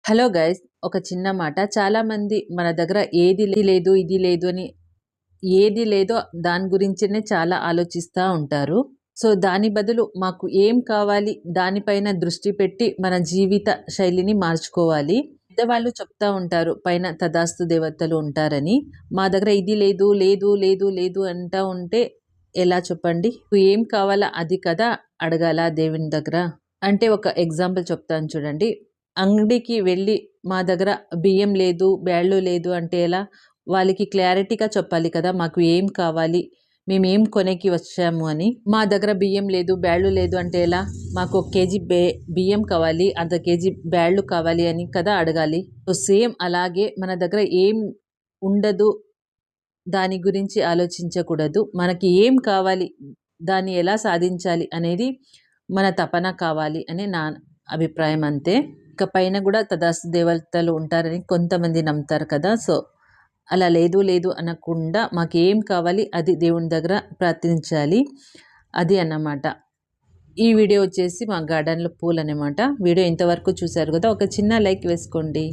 Hello guys, ఒక చిన్న మాట. చాలామంది మన దగ్గర ఏది లేదు, ఇది లేదు అని ఏది లేదో దాని గురించినే చాలా ఆలోచిస్తూ ఉంటారు. సో దాని బదులు మాకు ఏం కావాలి దానిపైన దృష్టి పెట్టి మన జీవిత శైలిని మార్చుకోవాలి. పెద్దవాళ్ళు చెప్తా ఉంటారు పైన తదాస్తు దేవతలు ఉంటారని. మా దగ్గర ఇది లేదు లేదు లేదు లేదు అంటా ఉంటే ఎలా చెప్పండి? ఏం కావాలా అది కదా అడగాల దేవుని దగ్గర. అంటే ఒక ఎగ్జాంపుల్ చెప్తాను చూడండి. అంగడికి వెళ్ళి మా దగ్గర బియ్యం లేదు, బ్యాళ్ళు లేదు అంటే ఎలా? వాళ్ళకి క్లారిటీగా చెప్పాలి కదా! మాకు ఏం కావాలి? మేమేం కొనేకి వచ్చాము అని. మా దగ్గర బియ్యం లేదు, బ్యాళ్ళు లేదు అంటే ఎలా? మాకు ఒక కేజీ బియ్యం కావాలి, అర్ధ కేజీ బ్యాళ్ళు కావాలి అని కదా అడగాలి. సో సేమ్ అలాగే మన దగ్గర ఏం ఉండదు, దాని గురించి ఆలోచించకూడదు. మనకి ఏం కావాలి, దాన్ని ఎలా సాధించాలి అనేది మన తపన కావాలి అని నా అభిప్రాయం అంతే. ఇక పైన కూడా తదాస్తు దేవతలు ఉంటారని కొంతమంది నమ్ముతారు కదా! సో అలా లేదు లేదు అనకుండా మాకేం కావాలి అది దేవుని దగ్గర ప్రార్థించాలి. అది అన్నమాట. ఈ వీడియో వచ్చేసి మా గార్డెన్‌లో పూలనమాట. వీడియో ఇంతవరకు చూసారు కదా! ఒక చిన్న లైక్ వేసుకోండి.